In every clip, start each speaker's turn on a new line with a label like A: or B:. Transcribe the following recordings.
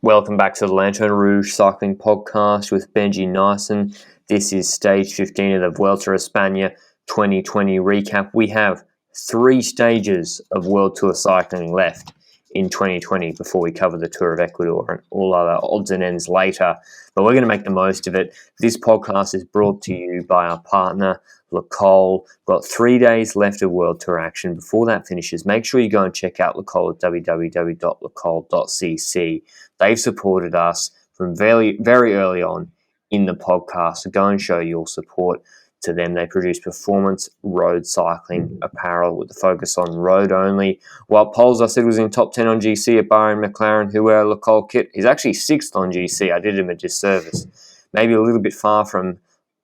A: Welcome back to the Lanterne Rouge Cycling Podcast with Benji Naesen. This is stage 15 of the Vuelta Espana 2020 recap. We have 3 stages of World Tour cycling left in 2020 before we cover the Tour of Ecuador and all other odds and ends later. But we're going to make the most of it. This podcast is brought to you by our partner, L'Ecole. Got 3 days left of World Tour action. Before that finishes, make sure you go and check out L'Ecole at www.lecole.cc. They've supported us from very, very early on in the podcast. So go and show your support to them. They produce performance road cycling apparel with the focus on road only. While Poles, I said, was in top 10 on GC at Bora and McLaren, who wear a L'Ecole kit. He's actually 6th on GC. I did him a disservice. Maybe a little bit far from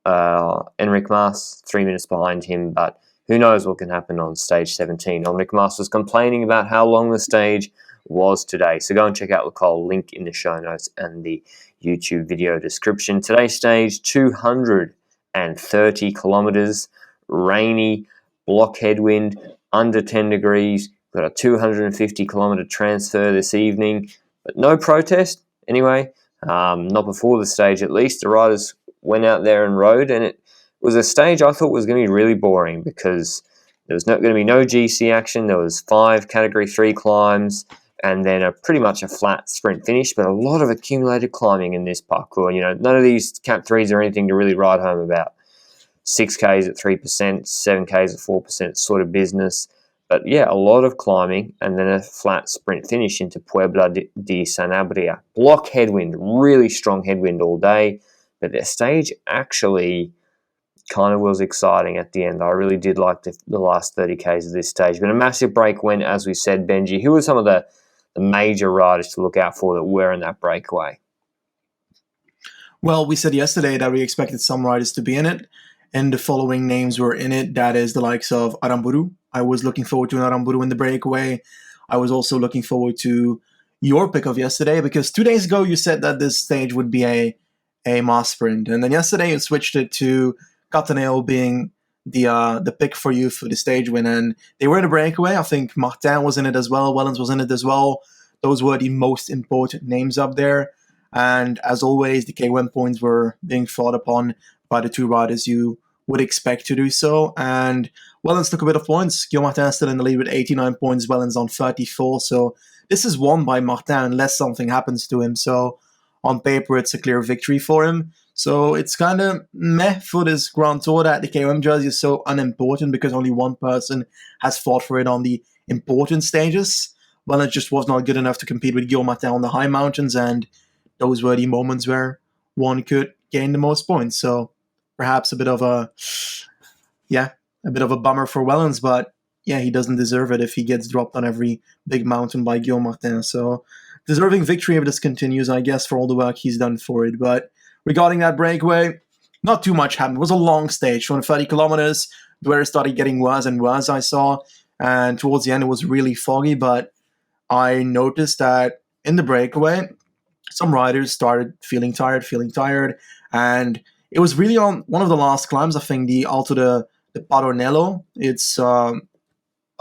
A: Enric Mas, 3 minutes behind him, but who knows what can happen on stage 17. Enric Mas was complaining about how long the stage was today. So go and check out L'Ecole, link in the show notes and the YouTube video description. Today's stage, 230 kilometers, rainy, block headwind, under 10 degrees. Got a 250 kilometer transfer this evening, but no protest anyway. Not before the stage at least. The riders went out there and rode, and it was a stage I thought was going to be really boring because there was going to be no GC action. There was 5 Category 3 climbs, and then pretty much a flat sprint finish, but a lot of accumulated climbing in this parkour. You know, none of these Cat 3s are anything to really write home about. 6Ks at 3%, 7Ks at 4% sort of business. But yeah, a lot of climbing, and then a flat sprint finish into Puebla de Sanabria. Block headwind, really strong headwind all day, but the stage actually kind of was exciting at the end. I really did like the last 30Ks of this stage. But a massive break when, as we said, Benji, who were some of the major riders to look out for that were in that breakaway?
B: Well, we said yesterday that we expected some riders to be in it, and the following names were in it. That is the likes of Aramburu. I was looking forward to an Aramburu in the breakaway. I was also looking forward to your pick of yesterday, because 2 days ago you said that this stage would be a mass sprint, and then yesterday you switched it to Cattaneo being the pick for you for the stage win, and they were in a breakaway. I think Martin was in it as well, Wellens was in it as well. Those were the most important names up there, and as always, the K1 points were being fought upon by the 2 riders you would expect to do so, and Wellens took a bit of points. Guillaume Martin still in the lead with 89 points, Wellens on 34, so this is won by Martin unless something happens to him, so on paper it's a clear victory for him. So it's kind of meh for this Grand Tour that the KOM jersey is so unimportant because only one person has fought for it on the important stages. Well, it just was not good enough to compete with Guillaume Martin on the high mountains, and those were the moments where one could gain the most points. So perhaps a bit of a bummer for Wellens, but yeah, he doesn't deserve it if he gets dropped on every big mountain by Guillaume Martin. So deserving victory if this continues, I guess, for all the work he's done for it. But regarding that breakaway, not too much happened. It was a long stage, 230 kilometers. The weather started getting worse and worse, I saw. And towards the end, it was really foggy. But I noticed that in the breakaway, some riders started feeling tired. And it was really on one of the last climbs, I think, the Alto de Padronello. It's a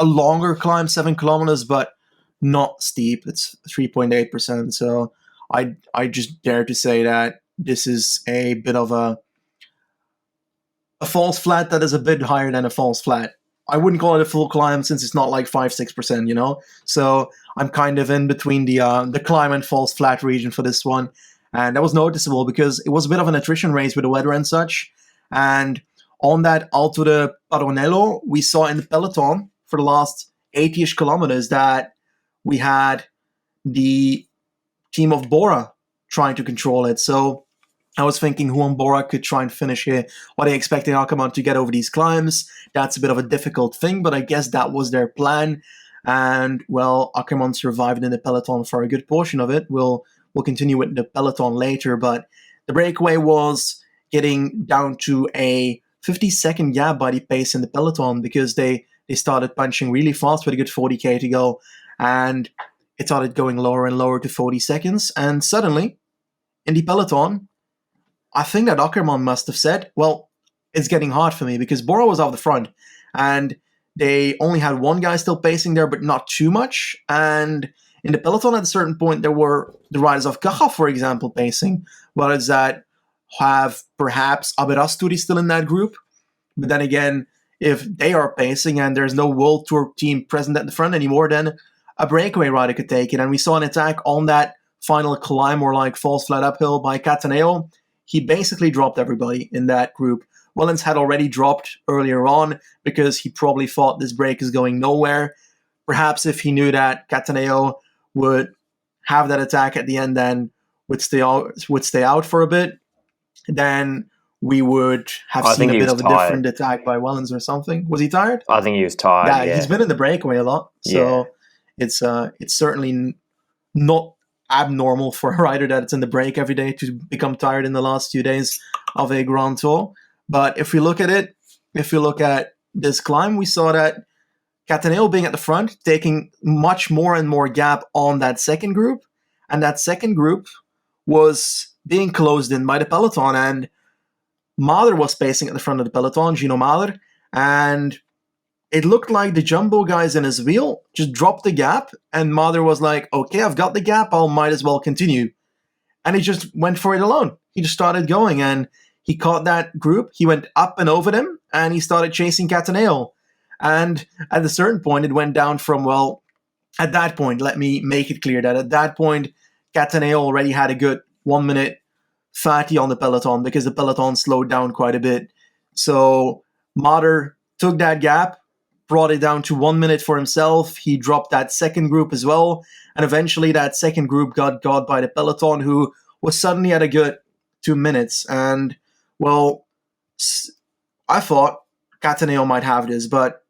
B: longer climb, 7 kilometers, but not steep. It's 3.8%. So I just dare to say that this is a bit of a false flat that is a bit higher than a false flat. I wouldn't call it a full climb since it's not like 5-6%, you know? So I'm kind of in between the climb and false flat region for this one. And that was noticeable because it was a bit of an attrition race with the weather and such. And on that Alto de Padronello, we saw in the peloton for the last 80-ish kilometers that we had the team of Bora trying to control it. So I was thinking who on Bora could try and finish here. Are they expecting Ackermann to get over these climbs? That's a bit of a difficult thing, but I guess that was their plan. And, well, Ackermann survived in the peloton for a good portion of it. We'll continue with the peloton later, but the breakaway was getting down to a 50-second gap by the pace in the peloton because they started punching really fast with a good 40k to go, and it started going lower and lower to 40 seconds, and suddenly, in the peloton, I think that Ackermann must have said, well, it's getting hard for me, because Bora was off the front, and they only had one guy still pacing there, but not too much, and in the peloton at a certain point, there were the riders of Caja, for example, pacing. Riders that have perhaps Aberasturi still in that group. But then again, if they are pacing and there's no World Tour team present at the front anymore, then a breakaway rider could take it. And we saw an attack on that final climb or like falls flat uphill by Cattaneo. He basically dropped everybody in that group. Wellens had already dropped earlier on because he probably thought this break is going nowhere. Perhaps if he knew that Cattaneo would have that attack at the end, then would stay out for a bit, then we would have seen a bit of a different attack by Wellens or something. Was he tired?
A: I think he was tired. Yeah,
B: he's been in the breakaway a lot, so it's certainly not abnormal for a rider that's in the break every day to become tired in the last 2 days of a Grand Tour. But if we look at this climb, we saw that Cattaneo being at the front, taking much more and more gap on that second group, and that second group was being closed in by the peloton, and Mahler was pacing at the front of the peloton, Gino Mahler, and it looked like the jumbo guys in his wheel just dropped the gap, and Mahler was like, okay, I've got the gap, I might as well continue. And he just went for it alone. He just started going, and he caught that group, he went up and over them, and he started chasing Cattaneo. And at a certain point, it went down from, at that point, let me make it clear that at that point, Cattaneo already had a good 1 minute 30 on the peloton because the peloton slowed down quite a bit. So Mahler took that gap, brought it down to 1 minute for himself. He dropped that second group as well. And eventually that second group got by the peloton, who was suddenly at a good 2 minutes. And, I thought Cattaneo might have this, but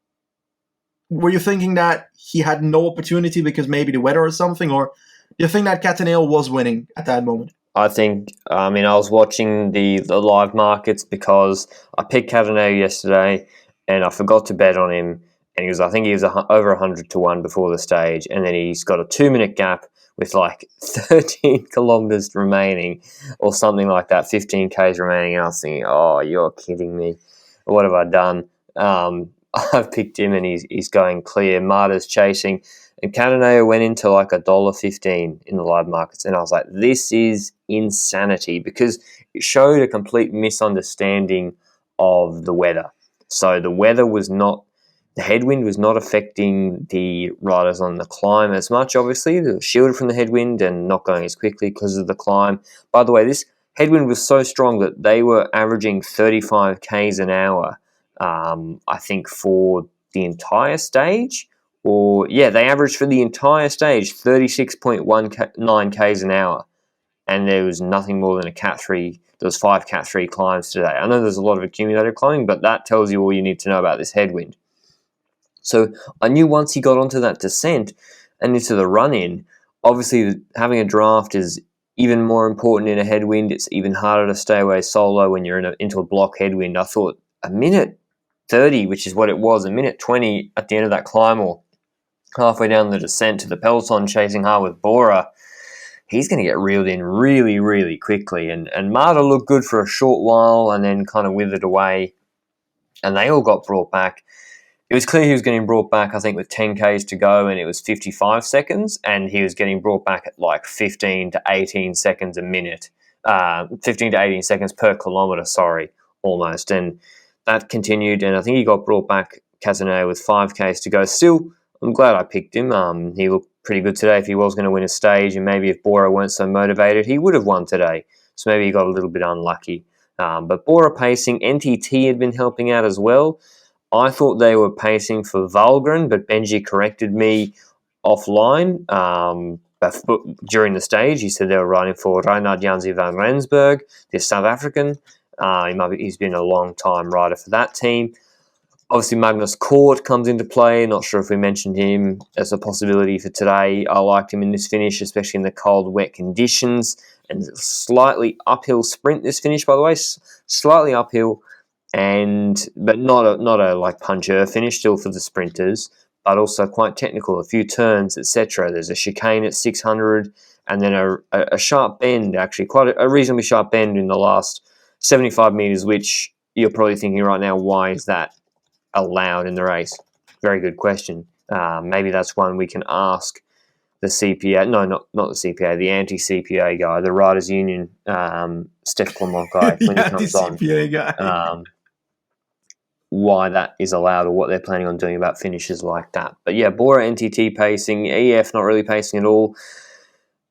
B: were you thinking that he had no opportunity because maybe the weather or something, or do you think that Cattaneo was winning at that moment?
A: I was watching the live markets because I picked Cattaneo yesterday and I forgot to bet on him. And I think he was over 100 to 1 before the stage. And then he's got a 2 minute gap with like 13 kilometers remaining or something like that, 15 Ks remaining. And I was thinking, oh, you're kidding me. What have I done? I've picked him and he's going clear. Marta's chasing. And Cattaneo went into like $1.15 in the live markets. And I was like, this is insanity, because it showed a complete misunderstanding of the weather. So the weather was not, the headwind was not affecting the riders on the climb as much, obviously. They were shielded from the headwind and not going as quickly because of the climb. By the way, this headwind was so strong that they were averaging 35 Ks an hour, I think, for the entire stage. They averaged for the entire stage 36.19 Ks an hour. And there was nothing more than a Cat 3. There was 5 Cat 3 climbs today. I know there's a lot of accumulator climbing, but that tells you all you need to know about this headwind. So I knew once he got onto that descent and into the run-in, obviously having a draft is even more important in a headwind. It's even harder to stay away solo when you're into a block headwind. I thought a minute 30, which is what it was, a minute 20 at the end of that climb or halfway down the descent to the peloton chasing hard with Bora, he's going to get reeled in really, really quickly. And Marta looked good for a short while and then kind of withered away. And they all got brought back. It was clear he was getting brought back, I think, with 10 Ks to go, and it was 55 seconds. And he was getting brought back at like 15 to 18 seconds a minute. 15 to 18 seconds per kilometre, almost. And that continued. And I think he got brought back, Cattaneo, with 5 Ks to go. Still, I'm glad I picked him. He looked pretty good today. If he was going to win a stage, and maybe if Bora weren't so motivated, he would have won today. So maybe he got a little bit unlucky. But Bora pacing, NTT had been helping out as well. I thought they were pacing for Valgren, but Benji corrected me offline during the stage. He said they were riding for Reinhard Janzi van Rensburg, the South African. He's been a long-time rider for that team. Obviously, Magnus Cort comes into play. Not sure if we mentioned him as a possibility for today. I liked him in this finish, especially in the cold, wet conditions. And slightly uphill sprint this finish, by the way. Slightly uphill, but not a like puncher finish, still for the sprinters, but also quite technical. A few turns, etc. There's a chicane at 600, and then a sharp bend, actually quite a reasonably sharp bend in the last 75 meters, which you're probably thinking right now, why is that allowed in the race? Very good question. Maybe that's one we can ask the CPA, no, not the CPA, the anti-CPA guy, the Riders Union, Steph Clement guy, when he
B: Yeah, the
A: comes on,
B: CPA guy.
A: why that is allowed or what they're planning on doing about finishes like that. But yeah, Bora NTT pacing, EF not really pacing at all.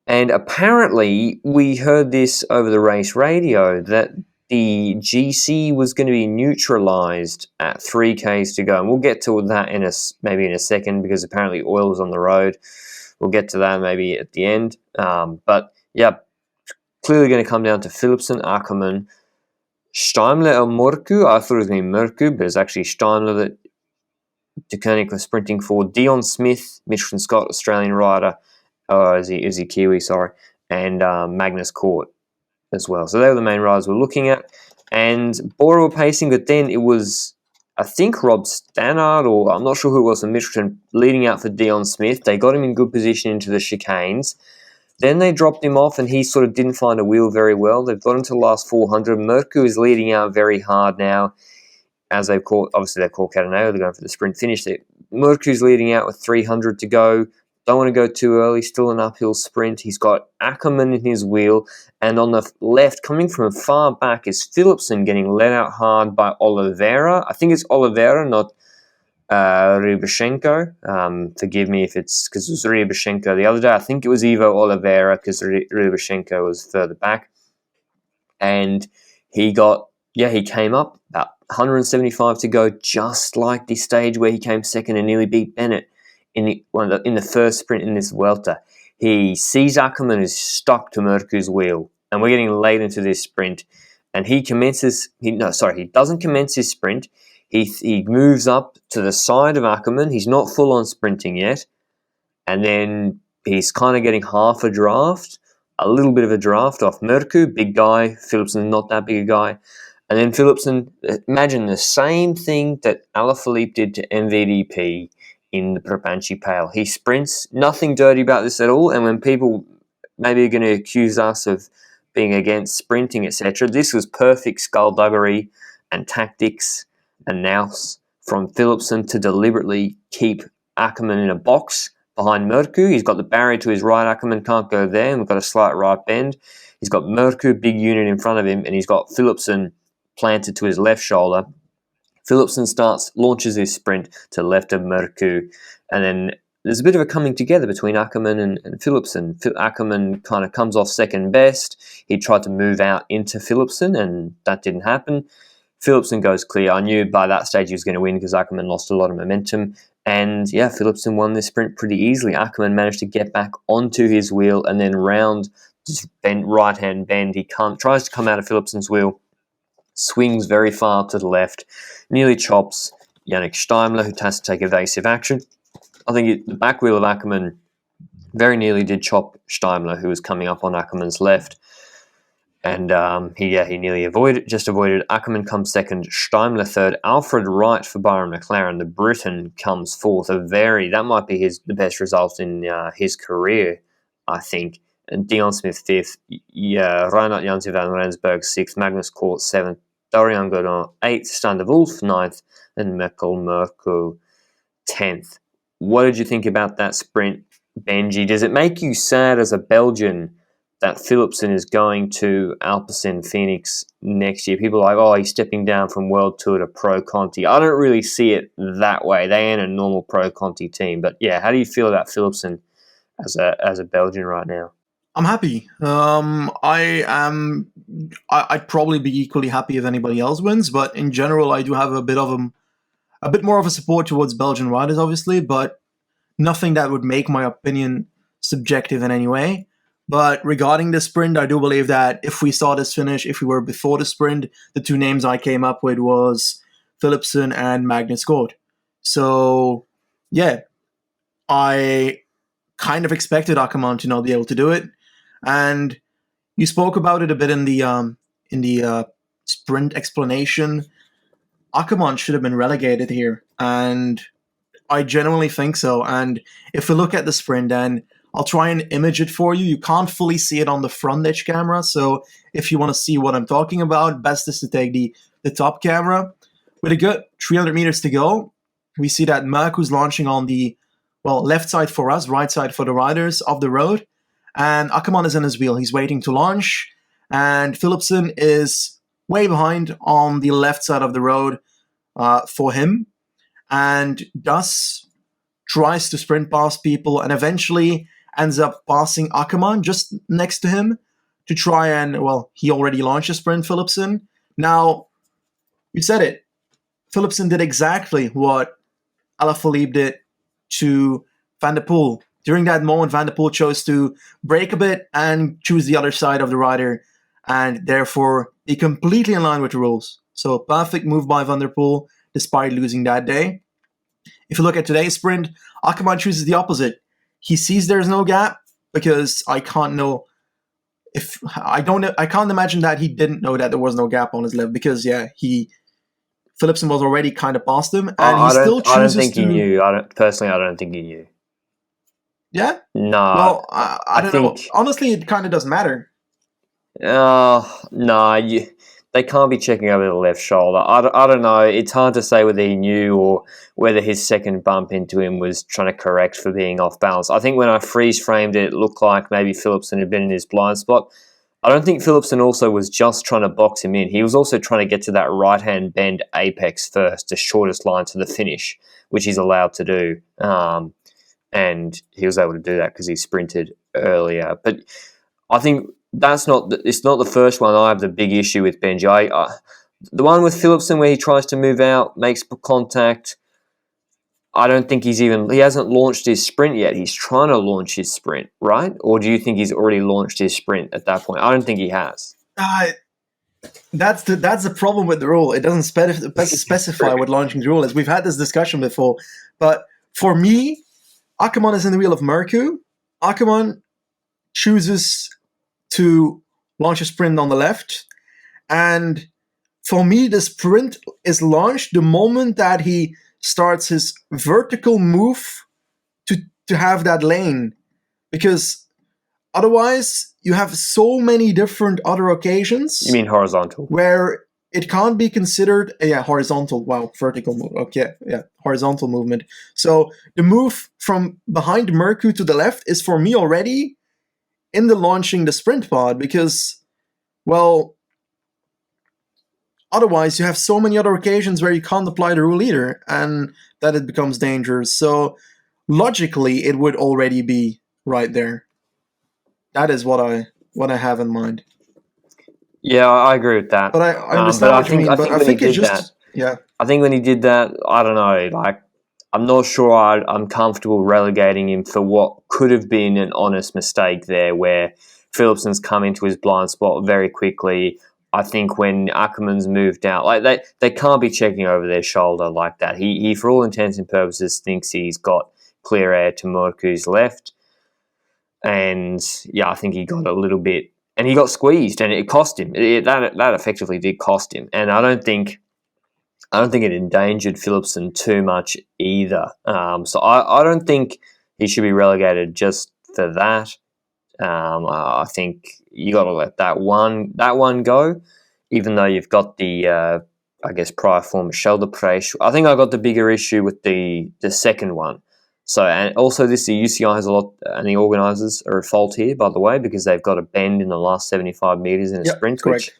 A: And apparently, we heard this over the race radio that the GC was going to be neutralized at 3Ks to go. And we'll get to that maybe in a second, because apparently oil was on the road. We'll get to that maybe at the end. But yeah, clearly going to come down to Philipsen, Ackermann, Steimler and Mørkøv. I thought it was going to be Mørkøv, but it's actually Steimler that De Koning was sprinting for. Dion Smith, Michelin Scott, Australian rider. Is he Kiwi, sorry. And Magnus Cort as well. So they were the main riders we're looking at. And Bora were pacing, but then it was, I think, Rob Stannard, or I'm not sure who it was from Michelin, leading out for Dion Smith. They got him in good position into the chicanes. Then they dropped him off, and he sort of didn't find a wheel very well. They've got him to the last 400. Mørkøv is leading out very hard now, as they've called Cattaneo. They're going for the sprint finish. Mørkøv's leading out with 300 to go. Don't want to go too early, still an uphill sprint. He's got Ackermann in his wheel, and on the left, coming from far back, is Philipsen getting let out hard by Oliveira. I think it's Oliveira, not Rybachenko. Forgive me if it's because it was Rybachenko the other day. I think it was Ivo Oliveira because Rybachenko was further back. And he came up about 175 to go, just like the stage where he came second and nearly beat Bennett in the first sprint in this Vuelta. He sees Ackermann is stuck to Mørkøv's wheel, and we're getting late into this sprint. And he doesn't commence his sprint. He moves up to the side of Ackermann. He's not full on sprinting yet, and then he's kind of getting half a little bit of a draft off Mørkøv, big guy. Philipsen, not that big a guy. And then Philipsen, imagine the same thing that Alaphilippe did to MVDP in the Propanci Pale. He sprints, nothing dirty about this at all. And when people maybe are going to accuse us of being against sprinting, etc., this was perfect skullduggery and tactics and nous from Philipsen to deliberately keep Ackermann in a box behind Mørkøv. He's got the barrier to his right. Ackermann can't go there, and we've got a slight right bend. He's got Mørkøv, big unit in front of him, and he's got Philipsen planted to his left shoulder. Philipsen launches his sprint to the left of Mørkøv, and then there's a bit of a coming together between Ackermann and Philipsen. Ackermann kind of comes off second best. He tried to move out into Philipsen, and that didn't happen. Philipsen goes clear. I knew by that stage he was going to win because Ackermann lost a lot of momentum. And yeah, Philipsen won this sprint pretty easily. Ackermann managed to get back onto his wheel and then round this right-hand bend. He tries to come out of Philipsen's wheel, swings very far to the left, nearly chops Yannick Steimler, who has to take evasive action. I think the back wheel of Ackermann very nearly did chop Steimler, who was coming up on Ackermann's left. And he nearly avoided. Ackermann comes second, Steimler third, Alfred Wright for Byron McLaren, the Briton, comes fourth. That might be the best result in his career, I think. And Dion Smith fifth, Reinhard Janse van Rensburg sixth, Magnus Cort seventh, Dorian Godin eighth, Stan de Wolf ninth, and Mikkel Mørkøv 10th. What did you think about that sprint, Benji? Does it make you sad as a Belgian that Philipsen is going to Alpecin Phoenix next year? People are like, oh, he's stepping down from World Tour to Pro Conti. I don't really see it that way. They ain't a normal Pro Conti team. But yeah, how do you feel about Philipsen as a Belgian right now?
B: I'm happy. I'd probably be equally happy if anybody else wins, but in general, I do have a bit more of a support towards Belgian riders, obviously, but nothing that would make my opinion subjective in any way. But regarding the sprint, I do believe that if we saw this finish, if we were before the sprint, the two names I came up with was Philipsen and Magnus Cort. So, yeah, I kind of expected Ackermann to not be able to do it. And you spoke about it a bit in the sprint explanation. Ackermann should have been relegated here, and I genuinely think so. And if we look at the sprint, and I'll try and image it for you. You can't fully see it on the front edge camera, so if you want to see what I'm talking about, best is to take the top camera. With a good 300 meters to go, we see that Mørkøv's launching on the left side for us, right side for the riders of the road. And Ackermann is in his wheel. He's waiting to launch. And Philipsen is way behind on the left side of the road for him. And thus tries to sprint past people and eventually ends up passing Ackermann just next to him to try and, he already launched a sprint, Philipsen. Now, you said it. Philipsen did exactly what Alaphilippe did to Van der Poel. During that moment, Van der Poel chose to brake a bit and choose the other side of the rider, and therefore be completely in line with the rules. So perfect move by Van der Poel, despite losing that day. If you look at today's sprint, Ackermann chooses the opposite. He sees there's no gap because I can't imagine that he didn't know that there was no gap on his left because Philipsen was already kind of past him, and he still chooses to.
A: I don't think he knew. I don't think he knew.
B: Yeah?
A: No.
B: Well, I don't know. Honestly, it kind of doesn't matter.
A: No, they can't be checking over the left shoulder. I don't know. It's hard to say whether he knew or whether his second bump into him was trying to correct for being off balance. I think when I freeze framed it, it looked like maybe Philipsen had been in his blind spot. I don't think Philipsen also was just trying to box him in. He was also trying to get to that right-hand bend apex first, the shortest line to the finish, which he's allowed to do. And he was able to do that because he sprinted earlier. But I think it's not the first one I have the big issue with, Benji. The one with Philipsen where he tries to move out, makes contact, I don't think he hasn't launched his sprint yet. He's trying to launch his sprint, right? Or do you think he's already launched his sprint at that point? I don't think he has.
B: That's the problem with the rule. It doesn't specify what launching the rule is. We've had this discussion before. But for me, Ackermann is in the wheel of Merku. Ackermann chooses to launch a sprint on the left. And for me, the sprint is launched the moment that he starts his vertical move to have that lane. Because otherwise, you have so many different other occasions.
A: You mean horizontal?
B: Where it can't be considered horizontal. Wow, vertical move. Okay, horizontal movement. So the move from behind Merku to the left is for me already in the launching the sprint pod because, otherwise you have so many other occasions where you can't apply the rule either, and that it becomes dangerous. So logically, it would already be right there. That is what I have in mind.
A: Yeah, I agree with that.
B: But I understand what you mean. But I think it's just
A: I think when he did that, I don't know. Like, I'm not sure I'm comfortable relegating him for what could have been an honest mistake there, where Philipsen's come into his blind spot very quickly. I think when Ackermann's moved out, like they can't be checking over their shoulder like that. He for all intents and purposes thinks he's got clear air to Merku's left, and I think he got a little bit, and he got squeezed, and it cost him. That effectively did cost him, and I don't think it endangered Philipsen too much either. So I don't think he should be relegated just for that. I think you got to let that one go, even though you've got the prior form of shoulder pressure. I think I got the bigger issue with the second one. So, and also the UCI has a lot, and the organisers are at fault here, by the way, because they've got a bend in the last 75 metres in a sprint,
B: correct.
A: Which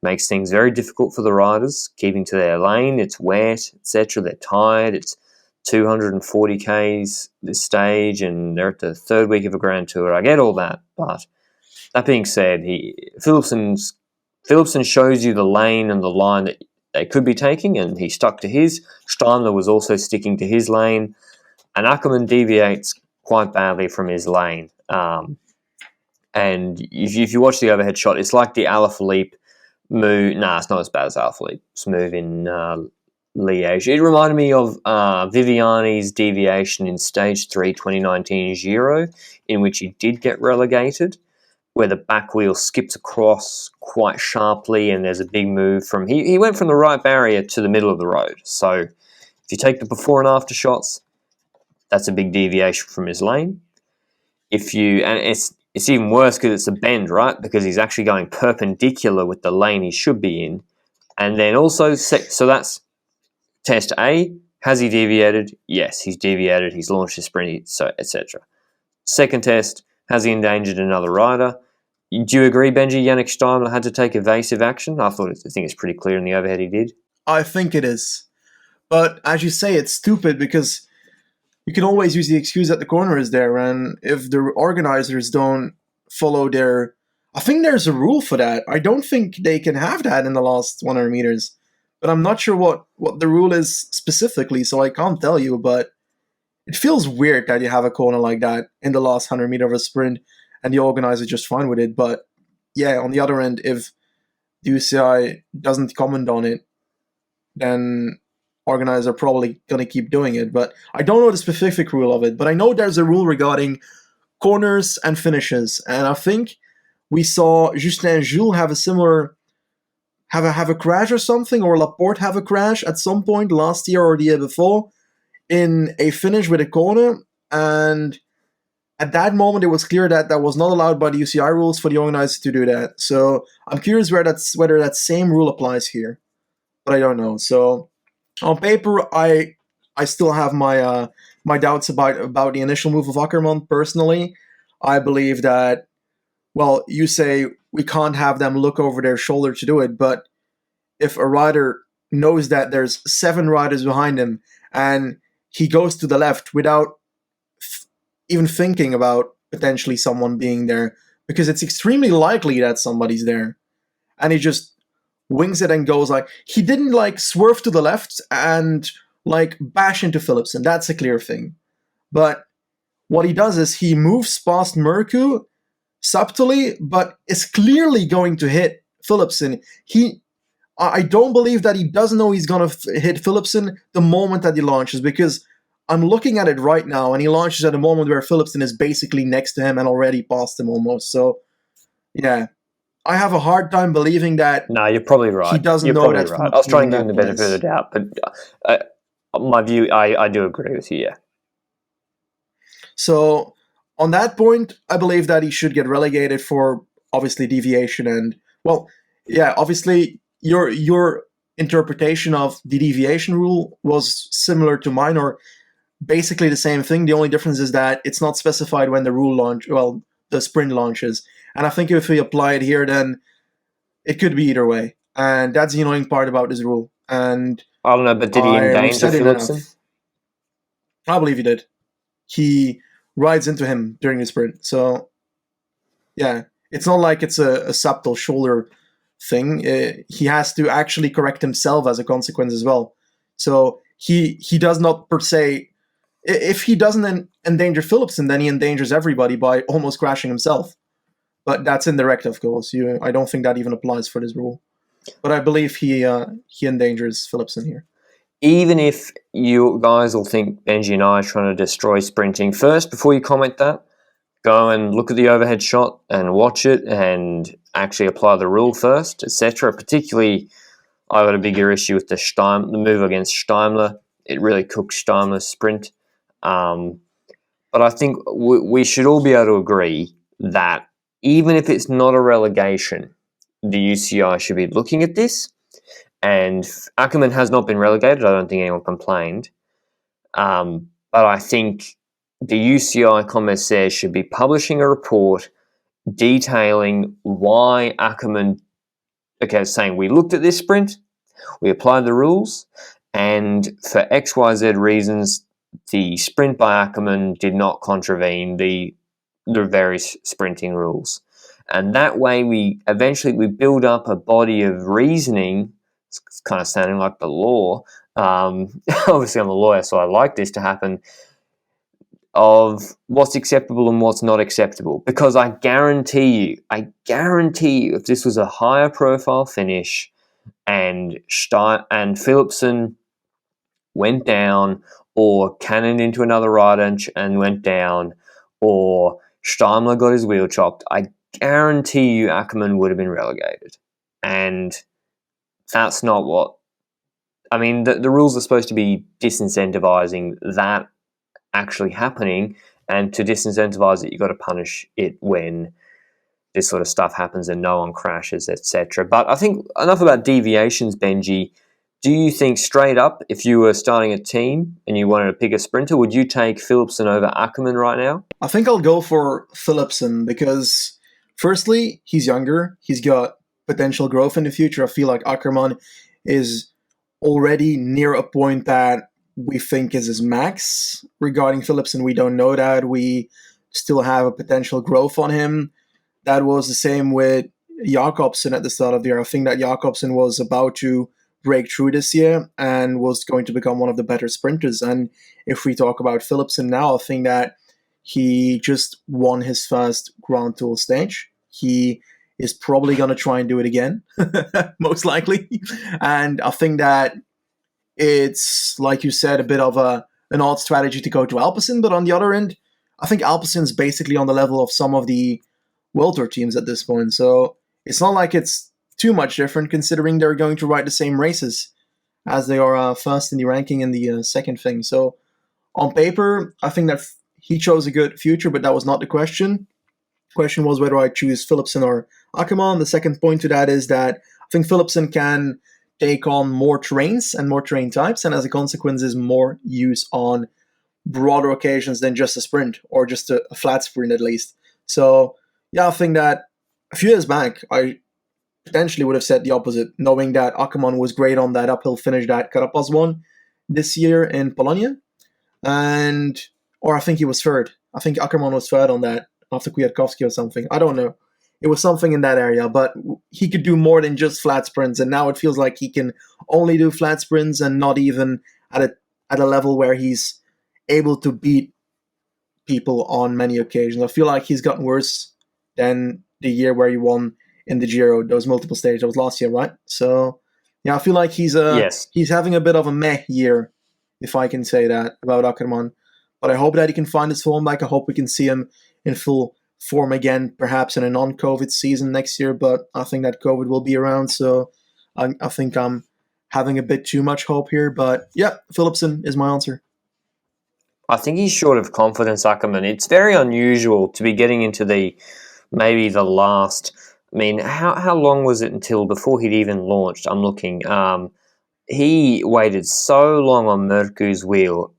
A: makes things very difficult for the riders, keeping to their lane. It's wet, etc. They're tired. It's 240 Ks this stage, and they're at the third week of a Grand Tour. I get all that, but that being said, Philipsen shows you the lane and the line that they could be taking, and he stuck to his. Steimler was also sticking to his lane, and Ackermann deviates quite badly from his lane. And if you watch the overhead shot, it's like the Alaphilippe move. Nah, it's not as bad as Alaphilippe's move in Liège. It reminded me of Viviani's deviation in Stage 3 2019 Giro, in which he did get relegated, where the back wheel skips across quite sharply and there's a big move from... He went from the right barrier to the middle of the road. So if you take the before and after shots, that's a big deviation from his lane. And it's even worse because it's a bend, right? Because he's actually going perpendicular with the lane he should be in. And then also, so that's test A. Has he deviated? Yes, he's deviated. He's launched his sprint, so etc. Second test, has he endangered another rider? Do you agree, Benji? Yannick Steimler had to take evasive action? I think it's pretty clear in the overhead he did.
B: I think it is. But as you say, it's stupid because you can always use the excuse that the corner is there, and if the organizers don't follow their... I think there's a rule for that. I don't think they can have that in the last 100 meters. But I'm not sure what the rule is specifically, so I can't tell you, but it feels weird that you have a corner like that in the last 100 meter of a sprint, and the organizer just fine with it. But yeah, on the other end, if the UCI doesn't comment on it, then organizers are probably going to keep doing it. But I don't know the specific rule of it, but I know there's a rule regarding corners and finishes, and I think we saw Justin Jules have a similar have a crash or something, or Laporte have a crash at some point last year or the year before in a finish with a corner, and at that moment it was clear that that was not allowed by the UCI rules for the organizers to do that. So I'm curious whether that same rule applies here, but I don't know. So on paper, I still have my doubts about the initial move of Ackermann. Personally, I believe that, well, you say we can't have them look over their shoulder to do it, but if a rider knows that there's 7 riders behind him and he goes to the left without even thinking about potentially someone being there, because it's extremely likely that somebody's there, and he just wings it and goes like... He didn't like swerve to the left and like bash into Philipsen. That's a clear thing. But what he does is he moves past Merku subtly, but is clearly going to hit Philipsen. I don't believe that he doesn't know he's going to hit Philipsen the moment that he launches, because I'm looking at it right now, and he launches at a moment where Philipsen is basically next to him and already past him almost. So, yeah, I have a hard time believing that.
A: No, you're probably right.
B: He doesn't
A: you're
B: know
A: probably
B: that.
A: Right. I was trying to give him the benefit of the doubt, but my view, I do agree with you. Yeah.
B: So on that point, I believe that he should get relegated for obviously deviation, and well, yeah, obviously your interpretation of the deviation rule was similar to mine, or basically the same thing. The only difference is that it's not specified when the sprint launches. And I think if we apply it here, then it could be either way. And that's the annoying part about this rule. And
A: I don't know, but did he endanger Philipsen?
B: I believe he did. He rides into him during the sprint. So, yeah, it's not like it's a subtle shoulder thing. He has to actually correct himself as a consequence as well. So he does not per se... If he doesn't endanger Philipsen, then he endangers everybody by almost crashing himself. But that's indirect, of course. I don't think that even applies for this rule. But I believe he endangers Philipsen here.
A: Even if you guys will think Benji and I are trying to destroy sprinting, first, before you comment that, go and look at the overhead shot and watch it and actually apply the rule first, etc. Particularly, I got a bigger issue with the move against Steimler. It really cooked Steimler's sprint. But I think we should all be able to agree that even if it's not a relegation, the UCI should be looking at this. And Ackermann has not been relegated. I don't think anyone complained. But I think the UCI commissaire should be publishing a report detailing why Ackermann, saying we looked at this sprint, we applied the rules, and for XYZ reasons, the sprint by Ackermann did not contravene the various sprinting rules. And that way we build up a body of reasoning. It's kind of sounding like the law. Obviously I'm a lawyer, so I like this to happen, of what's acceptable and what's not acceptable. Because I guarantee you, if this was a higher profile finish and Philipsen went down, or cannoned into another rider and went down, or Steimler got his wheel chopped, I guarantee you Ackermann would have been relegated. And that's not what... I mean, the rules are supposed to be disincentivizing that actually happening, and to disincentivize it, you've got to punish it when this sort of stuff happens and no one crashes, etc. But I think enough about deviations, Benji. do you think straight up, if you were starting a team and you wanted to pick a sprinter, would you take Philipsen over Ackermann right now?
B: I think I'll go for Philipsen because, firstly, he's younger. He's got potential growth in the future. I feel like Ackermann is already near a point that we think is his max. Regarding Philipsen, we don't know that. We still have a potential growth on him. That was the same with Jakobsen at the start of the year. I think that Jakobsen was about to break through this year and was going to become one of the better sprinters. And if we talk about Philipsen now, I think that he just won his first Grand Tour stage. He is probably going to try and do it again, most likely. And I think that it's, like you said, a bit of an odd strategy to go to Alpecin. But on the other end, I think Alpecin's basically on the level of some of the World Tour teams at this point. So it's not like it's too much different considering they're going to ride the same races as they are first in the ranking and the second thing. So on paper, I think that he chose a good future, but that was not the question. The question was whether I choose Philipsen or Ackermann. The second point to that is that I think Philipsen can take on more terrains and more terrain types, and as a consequence is more use on broader occasions than just a sprint, or just a flat sprint at least. So yeah, I think that a few years back, I potentially would have said the opposite, knowing that Ackermann was great on that uphill finish that Carapaz won this year in Polonia. Or I think he was third. I think Ackermann was third on that after Kwiatkowski or something. I don't know. It was something in that area, but he could do more than just flat sprints, and now it feels like he can only do flat sprints and not even at a level where he's able to beat people on many occasions. I feel like he's gotten worse than the year where he won in the Giro, those multiple stages. That was last year, right? So yeah, I feel like he's having a bit of a meh year, if I can say that about Ackermann. But I hope that he can find his form back. I hope we can see him in full form again, perhaps in a non-COVID season next year. But I think that COVID will be around, so I think I'm having a bit too much hope here. But yeah, Philipsen is my answer.
A: I think he's short of confidence, Ackermann. It's very unusual to be getting into maybe the last. I mean, how long was it until before he'd even launched? I'm looking. He waited so long on Merku's wheel.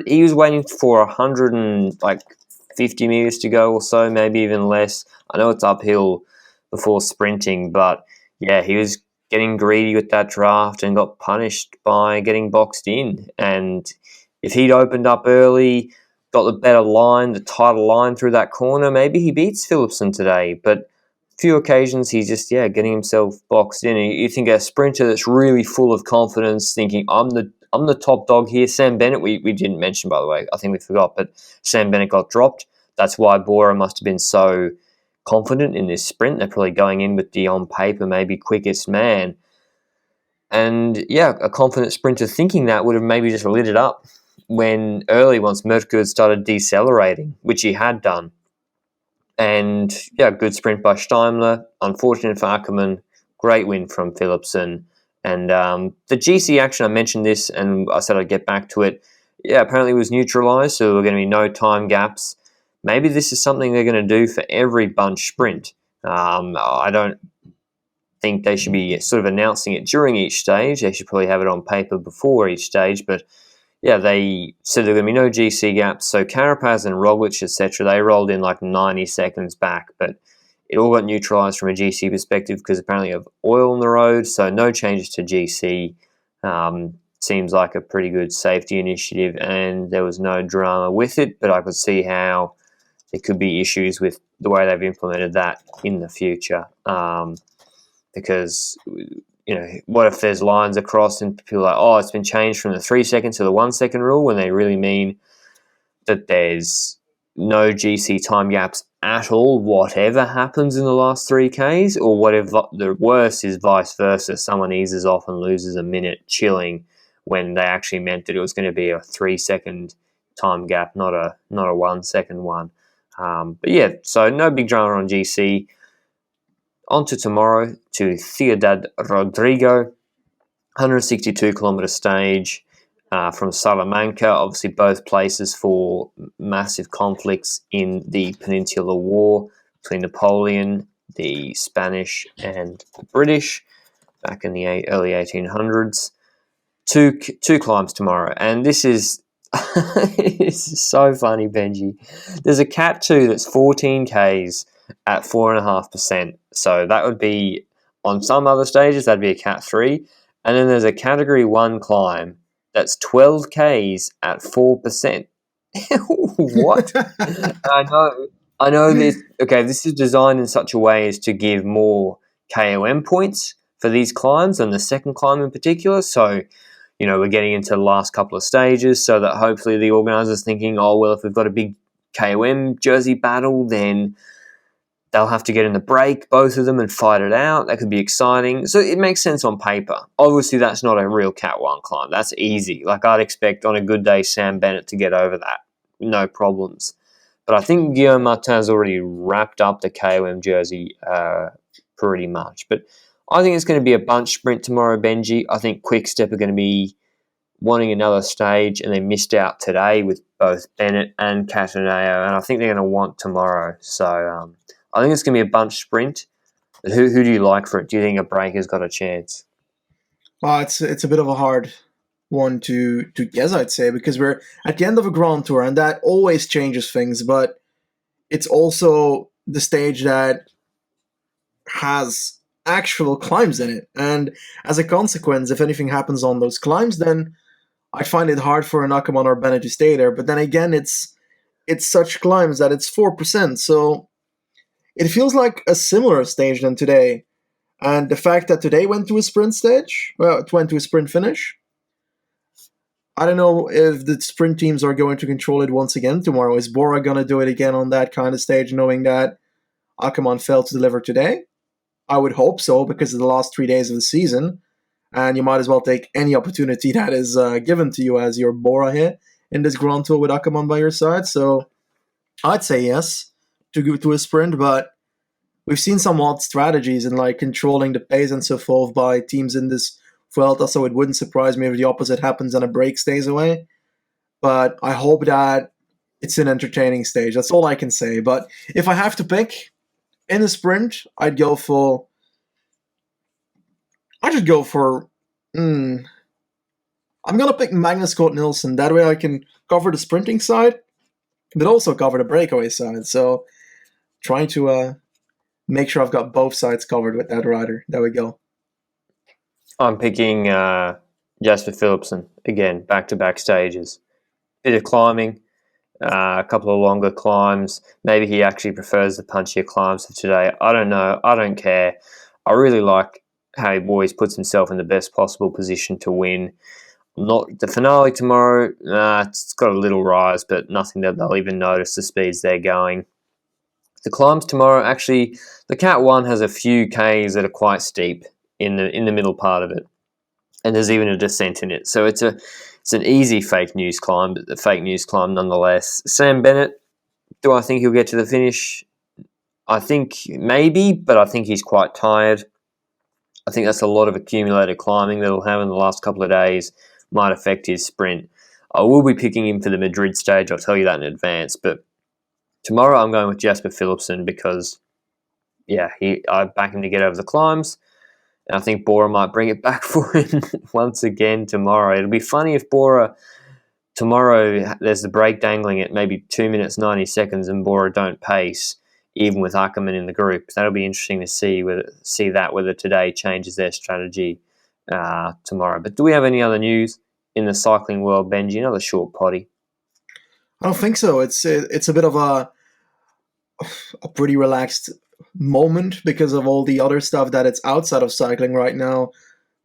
A: He was waiting for 150 meters to go or so, maybe even less. I know it's uphill before sprinting, but yeah, he was getting greedy with that draft and got punished by getting boxed in. And if he'd opened up early, got the better line, the tighter line through that corner, maybe he beats Philipsen today. But few occasions he's just getting himself boxed in. And you think a sprinter that's really full of confidence, thinking I'm the top dog here. Sam Bennett, we didn't mention, by the way. I think we forgot, but Sam Bennett got dropped. That's why Bora must have been so confident in this sprint. They're probably going in with the on paper maybe quickest man. And yeah, a confident sprinter thinking that would have maybe just lit it up when early, once Merku had started decelerating, which he had done. And yeah, good sprint by Steimler. Unfortunate for Ackermann. Great win from Philipsen. And the GC action, I mentioned this and I said I'd get back to it. Yeah, apparently it was neutralised, so there were going to be no time gaps. Maybe this is something they're going to do for every bunch sprint. I don't think they should be sort of announcing it during each stage. They should probably have it on paper before each stage, but yeah, they said there are going to be no GC gaps. So Carapaz and Roglic, etc., they rolled in like 90 seconds back, but it all got neutralised from a GC perspective because apparently of oil on the road. So no changes to GC. Seems like a pretty good safety initiative, and there was no drama with it. But I could see how there could be issues with the way they've implemented that in the future, because what if there's lines across and people are like, oh, it's been changed from the 3 second to the 1 second rule, when they really mean that there's no GC time gaps at all, whatever happens in the last 3Ks, or whatever. The worst is vice versa. Someone eases off and loses a minute chilling when they actually meant that it was going to be a 3 second time gap, not a 1 second one. But yeah, so no big drama on GC. On to tomorrow, to Ciudad Rodrigo, 162-kilometre stage from Salamanca. Obviously, both places for massive conflicts in the Peninsular War between Napoleon, the Spanish, and the British back in the early 1800s. two climbs tomorrow, and this is this is so funny, Benji. There's a Cat 2 that's 14 Ks at 4.5%. So that would be, on some other stages, that'd be a Cat 3. And then there's a Category 1 climb that's 12 Ks at 4%. What? I know this. Okay, this is designed in such a way as to give more KOM points for these climbs and the second climb in particular. So, we're getting into the last couple of stages, so that hopefully the organisers thinking, oh, well, if we've got a big KOM jersey battle, then they'll have to get in the break, both of them, and fight it out. That could be exciting. So it makes sense on paper. Obviously, that's not a real Cat 1 climb. That's easy. Like, I'd expect on a good day Sam Bennett to get over that. No problems. But I think Guillaume Martin's already wrapped up the KOM jersey pretty much. But I think it's going to be a bunch sprint tomorrow, Benji. I think Quick-Step are going to be wanting another stage, and they missed out today with both Bennett and Cattaneo, and I think they're going to want tomorrow. So I think it's going to be a bunch sprint. But who do you like for it? Do you think a break has got a chance?
B: Well, it's a bit of a hard one to guess, I'd say, because we're at the end of a Grand Tour, and that always changes things, but it's also the stage that has actual climbs in it. And as a consequence, if anything happens on those climbs, then I find it hard for an Ackermann or Bennett to stay there. But then again, it's such climbs that it's 4%, so it feels like a similar stage than today. And the fact that today went to a sprint stage, well, it went to a sprint finish. I don't know if the sprint teams are going to control it once again tomorrow. Is Bora going to do it again on that kind of stage, knowing that Ackermann failed to deliver today? I would hope so, because of the last 3 days of the season. And you might as well take any opportunity that is given to you as your Bora here in this Grand Tour with Ackermann by your side. So I'd say yes to go to a sprint, but we've seen some odd strategies in like controlling the pace and so forth by teams in this Vuelta, so it wouldn't surprise me if the opposite happens and a break stays away. But I hope that it's an entertaining stage. That's all I can say. But if I have to pick in a sprint, I'd just go for. I'm gonna pick Magnus Scott Nielsen. That way I can cover the sprinting side, but also cover the breakaway side. So trying to make sure I've got both sides covered with that rider. There we go.
A: I'm picking Jasper Philipsen again, back-to-back stages. Bit of climbing, a couple of longer climbs. Maybe he actually prefers the punchier climbs of today. I don't know. I don't care. I really like how he always puts himself in the best possible position to win. Not the finale tomorrow. It's got a little rise, but nothing that they'll even notice the speeds they're going. The climbs tomorrow, actually, the Cat 1 has a few Ks that are quite steep in the middle part of it, and there's even a descent in it. So it's an easy fake news climb, but the fake news climb nonetheless. Sam Bennett, do I think he'll get to the finish? I think maybe, but I think he's quite tired. I think that's a lot of accumulated climbing that he'll have in the last couple of days. Might affect his sprint. I will be picking him for the Madrid stage, I'll tell you that in advance, but tomorrow I'm going with Jasper Philipsen because, I back him to get over the climbs, and I think Bora might bring it back for him once again tomorrow. It'll be funny if Bora tomorrow, there's the break dangling at maybe 2 minutes 90 seconds and Bora don't pace, even with Ackermann in the group. That'll be interesting to see whether today changes their strategy tomorrow. But do we have any other news in the cycling world, Benji? Another short potty.
B: I don't think so. It's a bit of a pretty relaxed moment because of all the other stuff that it's outside of cycling right now,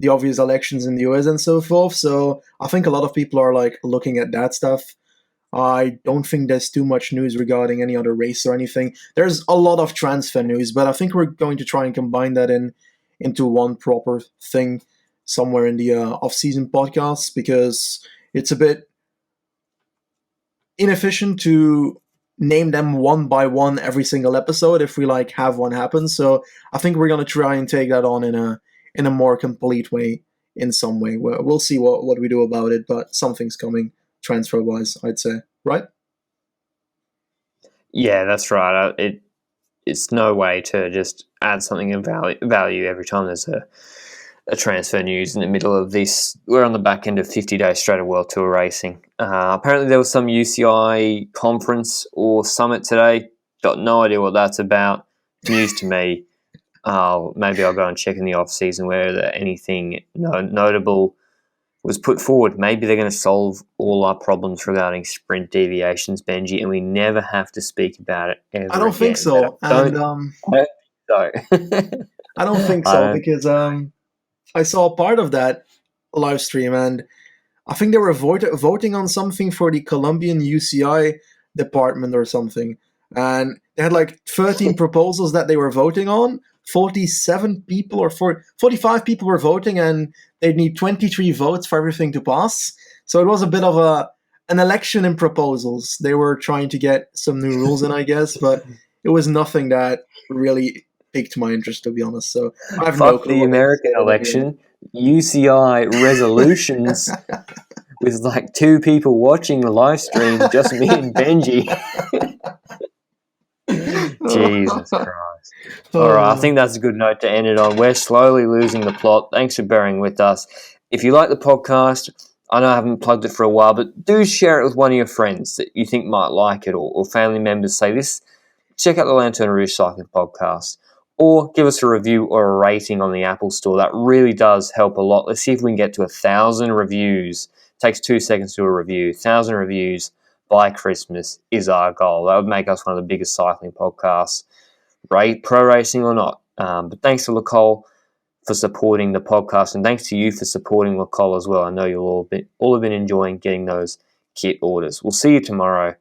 B: the obvious elections in the US and so forth. So I think a lot of people are like looking at that stuff. I don't think there's too much news regarding any other race or anything. There's a lot of transfer news, but I think we're going to try and combine that into one proper thing somewhere in the off-season podcasts, because it's a bit inefficient to name them one by one every single episode if we like have one happen. So I think we're going to try and take that on in a more complete way in some way. We'll see what we do about it, but something's coming transfer wise, I'd say, right?
A: Yeah, that's right. It's no way to just add something of value every time there's transfer news in the middle of this. We're on the back end of 50-day straight of World Tour racing. Apparently there was some UCI conference or summit today. Got no idea what that's about. News to me. Maybe I'll go and check in the off-season whether anything notable was put forward. Maybe they're going to solve all our problems regarding sprint deviations, Benji, and we never have to speak about it ever
B: I don't
A: again.
B: think so. And I don't think so because I saw part of that live stream, and I think they were voting on something for the Colombian UCI department or something, and they had like 13 proposals that they were voting on. 47 people or 45 people were voting, and they'd need 23 votes for everything to pass. So it was a bit of an election in proposals. They were trying to get some new rules in, I guess, but it was nothing that really piqued my interest, to be honest. So I have no clue.
A: The American election, UCI resolutions with like 2 people watching the live stream, just me and Benji. Jesus Christ. All right, I think that's a good note to end it on. We're slowly losing the plot. Thanks for bearing with us. If you like the podcast, I know I haven't plugged it for a while, but do share it with one of your friends that you think might like it, or family members. Say this, check out the Lanterne Rouge Cycling Podcast, or give us a review or a rating on the Apple Store. That really does help a lot. Let's see if we can get to 1,000 reviews. It takes 2 seconds to do a review. 1,000 reviews by Christmas is our goal. That would make us one of the biggest cycling podcasts, pro racing or not. But thanks to Nicole for supporting the podcast, and thanks to you for supporting Nicole as well. I know you'll all have been enjoying getting those kit orders. We'll see you tomorrow.